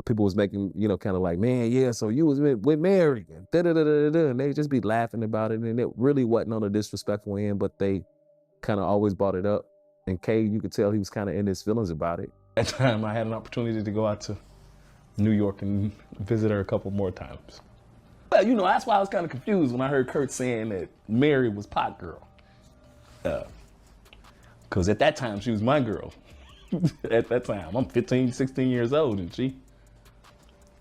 people was making, kind of like, man, yeah, so you was with Mary, and da-da-da-da-da, and they just be laughing about it, and it really wasn't on a disrespectful end, but they kind of always brought it up. And Kay, you could tell he was kind of in his feelings about it. At that time, I had an opportunity to go out to New York and visit her a couple more times. Well, that's why I was kind of confused when I heard Kurt saying that Mary was pot girl. Because at that time, she was my girl. At that time, I'm 15, 16 years old, and she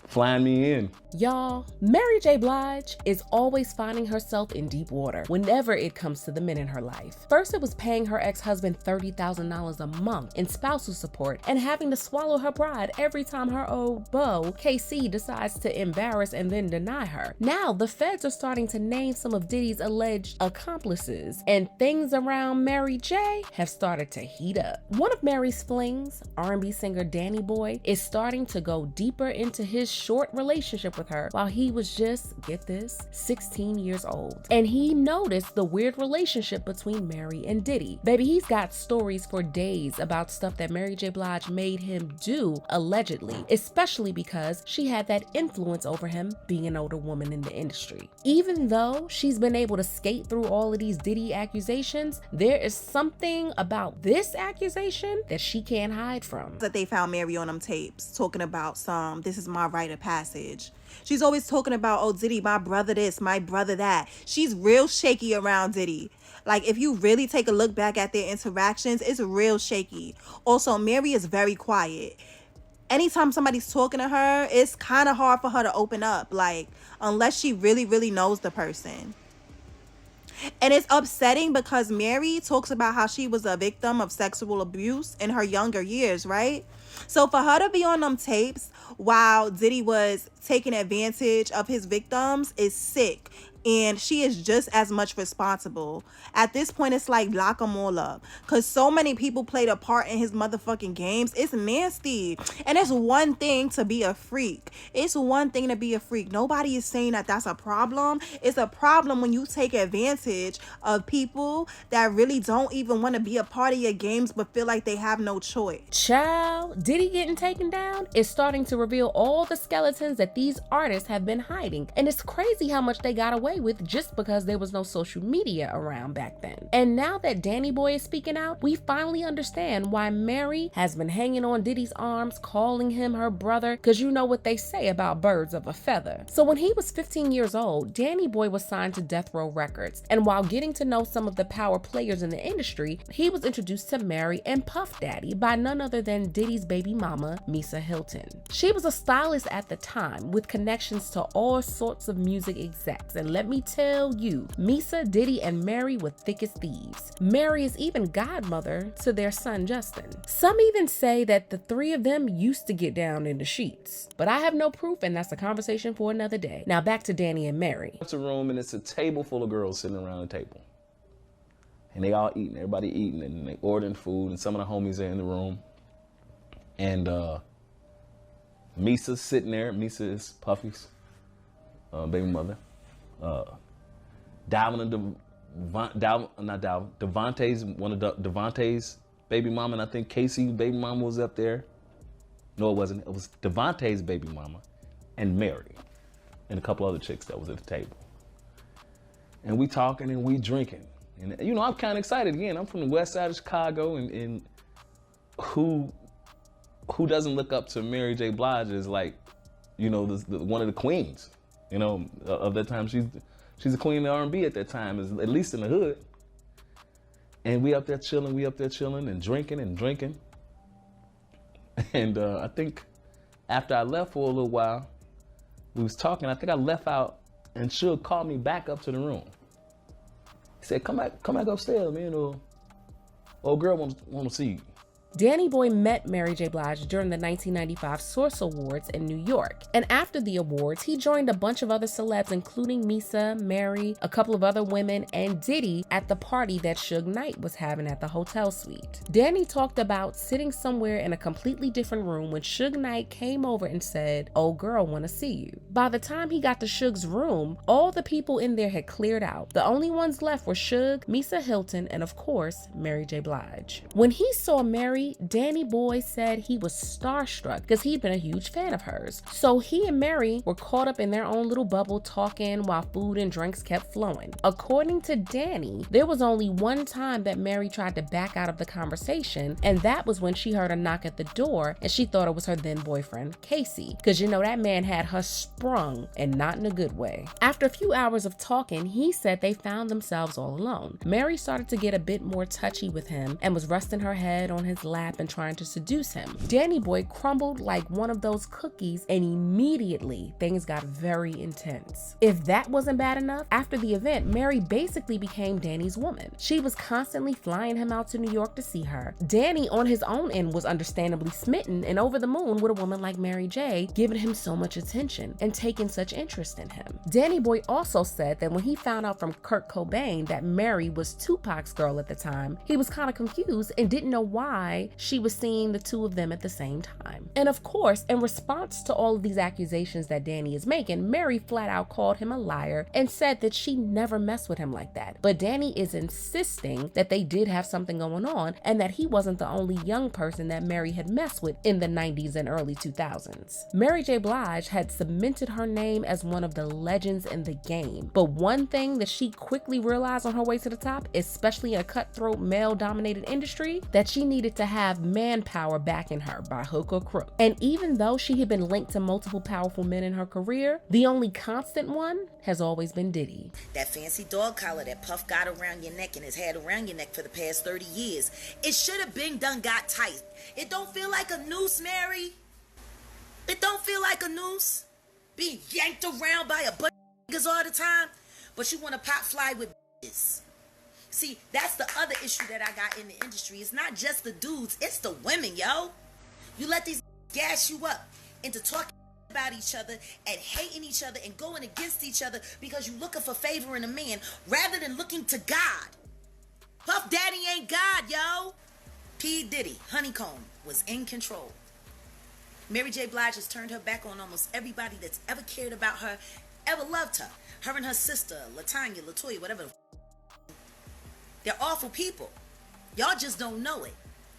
flying me in. Y'all, Mary J Blige is always finding herself in deep water whenever it comes to the men in her life. First, it was paying her ex-husband $30,000 a month in spousal support and having to swallow her pride every time her old beau, KC, decides to embarrass and then deny her. Now, the feds are starting to name some of Diddy's alleged accomplices, and things around Mary J have started to heat up. One of Mary's flings, R&B singer Danny Boy, is starting to go deeper into his short relationship with her while he was just, get this, 16 years old. And he noticed the weird relationship between Mary and Diddy. Baby, he's got stories for days about stuff that Mary J Blige made him do, allegedly, especially because she had that influence over him being an older woman in the industry. Even though she's been able to skate through all of these Diddy accusations, there is something about this accusation that she can't hide from. That they found Mary on them tapes talking about this is my rite of passage. She's always talking about, oh, Diddy, my brother this, my brother that. She's real shaky around Diddy. Like, if you really take a look back at their interactions, it's real shaky. Also, Mary is very quiet. Anytime somebody's talking to her, it's kind of hard for her to open up, like, unless she really, really knows the person. And it's upsetting because Mary talks about how she was a victim of sexual abuse in her younger years, right? So for her to be on them tapes while Diddy was taking advantage of his victims is sick. And she is just as much responsible. At this point, it's like lock them all up. Because so many people played a part in his motherfucking games. It's nasty. And it's one thing to be a freak. It's one thing to be a freak. Nobody is saying that that's a problem. It's a problem when you take advantage of people that really don't even want to be a part of your games but feel like they have no choice. Child, Diddy getting taken down is starting to reveal all the skeletons that these artists have been hiding. And it's crazy how much they got away with just because there was no social media around back then. And now that Danny Boy is speaking out, we finally understand why Mary has been hanging on Diddy's arms, calling him her brother, because you know what they say about birds of a feather. So when he was 15 years old, Danny Boy was signed to Death Row Records, and while getting to know some of the power players in the industry, he was introduced to Mary and Puff Daddy by none other than Diddy's baby mama, Misa Hilton. She was a stylist at the time with connections to all sorts of music execs, and let me tell you, Misa, Diddy, and Mary were thick as thieves. Mary is even godmother to their son Justin. Some even say that the three of them used to get down in the sheets, but I have no proof, and that's a conversation for another day. Now back to Danny and Mary. It's a room and it's a table full of girls sitting around the table. And they all eating, everybody eating, and they ordering food, and some of the homies are in the room. And Misa's sitting there. Misa is Puffy's baby mother. Devontae's, one of Devontae's baby mama, and I think Casey's baby mama was up there. No, it wasn't. It was Devontae's baby mama and Mary and a couple other chicks that was at the table. And we talking and we drinking. And I'm kind of excited again. I'm from the west side of Chicago, and who doesn't look up to Mary J Blige as like, one of the queens, of that time. She's a queen of R&B at that time, at least in the hood. And we up there chilling and drinking. And I think after I left for a little while, we was talking. I think I left out, and Suge called me back up to the room. He said, come back upstairs, man. Old girl want to see you. Danny Boy met Mary J Blige during the 1995 Source Awards in New York. And after the awards, he joined a bunch of other celebs, including Misa, Mary, a couple of other women, and Diddy at the party that Suge Knight was having at the hotel suite. Danny talked about sitting somewhere in a completely different room when Suge Knight came over and said, "Old girl wanna see you." By the time he got to Suge's room, all the people in there had cleared out. The only ones left were Suge, Misa Hilton, and of course, Mary J Blige. When he saw Mary, Initially, Danny Boy said he was starstruck because he'd been a huge fan of hers. So he and Mary were caught up in their own little bubble talking while food and drinks kept flowing. According to Danny, there was only one time that Mary tried to back out of the conversation, and that was when she heard a knock at the door and she thought it was her then boyfriend, Casey, because you know that man had her sprung, and not in a good way. After a few hours of talking, he said they found themselves all alone. Mary started to get a bit more touchy with him and was resting her head on his lap and trying to seduce him. Danny Boy crumbled like one of those cookies, and immediately things got very intense. If that wasn't bad enough, after the event, Mary basically became Danny's woman. She was constantly flying him out to New York to see her. Danny, on his own end, was understandably smitten and over the moon with a woman like Mary J, giving him so much attention and taking such interest in him. Danny Boy also said that when he found out from Kurt Cobain that Mary was Tupac's girl at the time, he was kind of confused and didn't know why she was seeing the two of them at the same time. And of course, in response to all of these accusations that Danny is making, Mary flat out called him a liar and said that she never messed with him like that. But Danny is insisting that they did have something going on and that he wasn't the only young person that Mary had messed with in the 90s and early 2000s. Mary J Blige had cemented her name as one of the legends in the game. But one thing that she quickly realized on her way to the top, especially in a cutthroat male-dominated industry, that she needed to have manpower backing her by hook or crook. And even though she had been linked to multiple powerful men in her career, the only constant one has always been Diddy. That fancy dog collar that Puff got around your neck and has had around your neck for the past 30 years. It should have been done got tight. It don't feel like a noose, Mary. It don't feel like a noose. Being yanked around by a bunch of niggas all the time. But you want to pop fly with bitches. See, that's the other issue that I got in the industry. It's not just the dudes, it's the women, yo. You let these gas you up into talking about each other and hating each other and going against each other because you're looking for favor in a man rather than looking to God. Puff Daddy ain't God, yo. P. Diddy, Honeycomb, was in control. Mary J Blige has turned her back on almost everybody that's ever cared about her, ever loved her. Her and her sister, LaTanya, LaToya, whatever. They're awful people. Y'all just don't know it.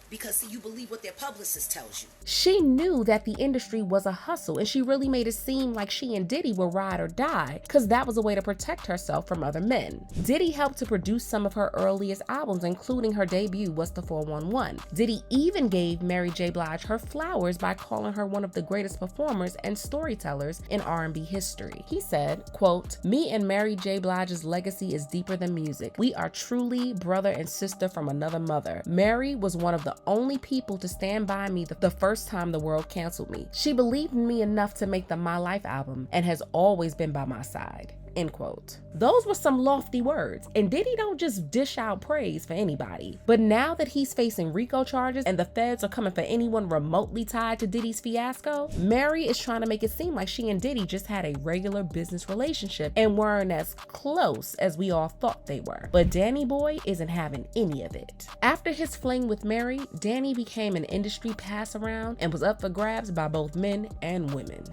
Because see, you believe what their publicist tells you. She knew that the industry was a hustle, and she really made it seem like she and Diddy were ride or die, because that was a way to protect herself from other men. Diddy helped to produce some of her earliest albums, including her debut, What's the 411. Diddy even gave Mary J Blige her flowers by calling her one of the greatest performers and storytellers in R&B history. He said, quote, "Me and Mary J Blige's legacy is deeper than music. We are truly brother and sister from another mother. Mary was one of the only people to stand by me the first time the world canceled me. She believed in me enough to make the My Life album and has always been by my side." End quote. Those were some lofty words, and Diddy don't just dish out praise for anybody. But now that he's facing RICO charges and the feds are coming for anyone remotely tied to Diddy's fiasco, Mary is trying to make it seem like she and Diddy just had a regular business relationship and weren't as close as we all thought they were. But Danny Boy isn't having any of it. After his fling with Mary, Danny became an industry pass-around and was up for grabs by both men and women.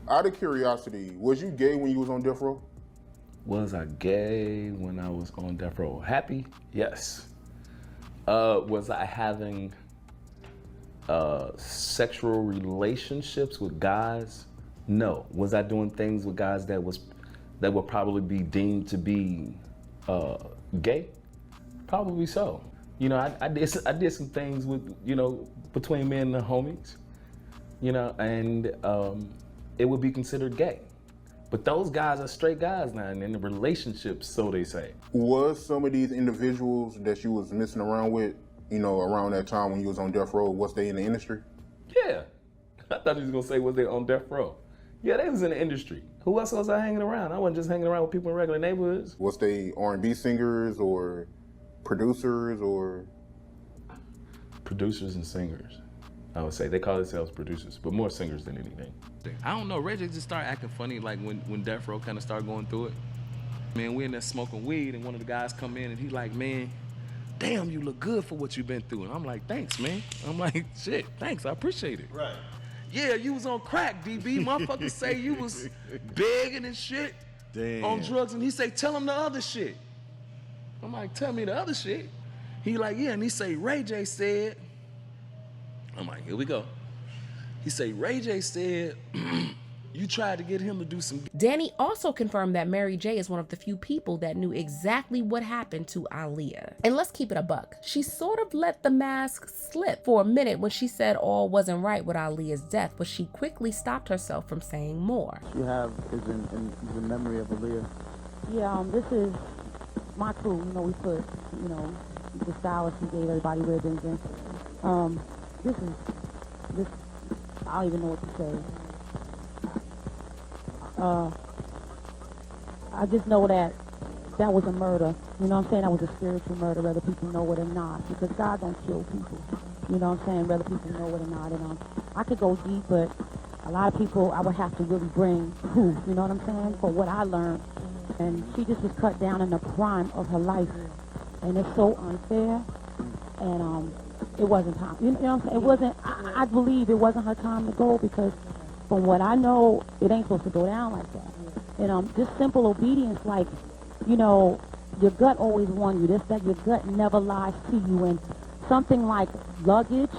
Out of curiosity, was you gay when you was on death row? Was I gay when I was on death row? Happy? Yes. Was I having sexual relationships with guys? No. Was I doing things with guys that would probably be deemed to be gay? Probably so. You know, I did some things with, you know, between me and the homies, you know, and it would be considered gay. But those guys are straight guys now and in the relationships, so they say. Was some of these individuals that you was messing around with, you know, around that time when you was on death row, was they in the industry? Yeah. I thought you was gonna say, was they on death row? Yeah, they was in the industry. Who else was I hanging around? I wasn't just hanging around with people in regular neighborhoods. Was they R&B singers or producers or? Producers and singers, I would say. They call themselves producers, but more singers than anything. I don't know, Ray J just started acting funny like when Death Row kind of started going through it. Man, we in there smoking weed and one of the guys come in and he's like, "Man, damn, you look good for what you've been through." And I'm like, "Thanks, man." I'm like, "Shit, thanks, I appreciate it." Right. Yeah, you was on crack, DB. Motherfuckers say you was begging and shit. Damn. On drugs, and he say, "Tell him the other shit." I'm like, "Tell me the other shit." He like, "Yeah," and he say, "Ray J said," I'm like, here we go. He say, Ray J said, you tried to get him to do some. Danny also confirmed that Mary J is one of the few people that knew exactly what happened to Aaliyah. And let's keep it a buck. She sort of let the mask slip for a minute when she said all wasn't right with Aaliyah's death, but she quickly stopped herself from saying more. You have is in memory of Aaliyah. Yeah, this is my crew. You know, we put, you know, the stylist, we gave everybody ribbons, and this, I don't even know what to say. I just know that was a murder. You know what I'm saying? That was a spiritual murder, whether people know it or not. Because God don't kill people. You know what I'm saying? Whether people know it or not. And I could go deep, but a lot of people I would have to really bring proof. You know what I'm saying? For what I learned. And she just was cut down in the prime of her life. And it's so unfair. And it wasn't time. You know what I'm saying? It wasn't, I believe it wasn't her time to go, because from what I know, it ain't supposed to go down like that. And just simple obedience, like, you know, your gut always won you. That your gut never lies to you. And something like luggage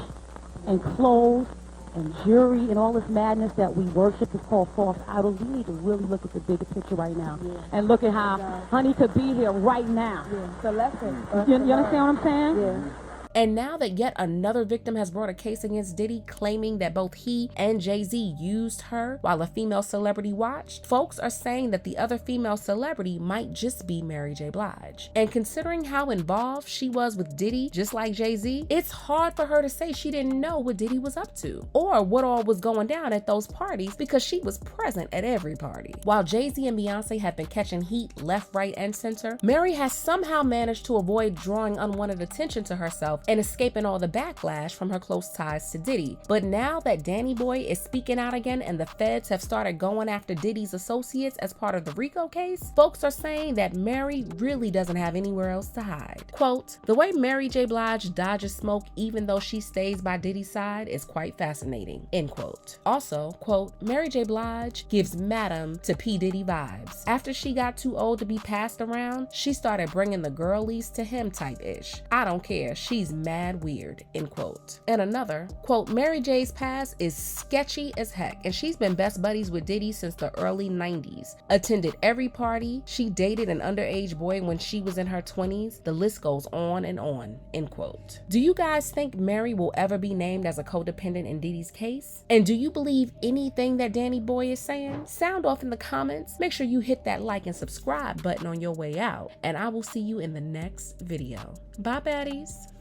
and clothes and jewelry and all this madness that we worship is called false idols. We need to really look at the bigger picture right now. Yeah. And look at how honey could be here right now. Yeah. It's a lesson. You understand what I'm saying? Yeah. And now that yet another victim has brought a case against Diddy, claiming that both he and Jay-Z used her while a female celebrity watched, folks are saying that the other female celebrity might just be Mary J Blige. And considering how involved she was with Diddy, just like Jay-Z, it's hard for her to say she didn't know what Diddy was up to, or what all was going down at those parties, because she was present at every party. While Jay-Z and Beyonce have been catching heat left, right, and center, Mary has somehow managed to avoid drawing unwanted attention to herself and escaping all the backlash from her close ties to Diddy. But now that Danny Boy is speaking out again and the feds have started going after Diddy's associates as part of the RICO case, folks are saying that Mary really doesn't have anywhere else to hide. Quote, the way Mary J Blige dodges smoke even though she stays by Diddy's side is quite fascinating, end quote. Also, quote, Mary J Blige gives Madam to P. Diddy vibes. After she got too old to be passed around, she started bringing the girlies to him type-ish. I don't care, she's mad weird, end quote. And another, quote, Mary J's past is sketchy as heck, and she's been best buddies with Diddy since the early 90s. Attended every party. She dated an underage boy when she was in her 20s. The list goes on and on, end quote. Do you guys think Mary will ever be named as a codependent in Diddy's case? And do you believe anything that Danny Boy is saying? Sound off in the comments. Make sure you hit that like and subscribe button on your way out, and I will see you in the next video. Bye, baddies.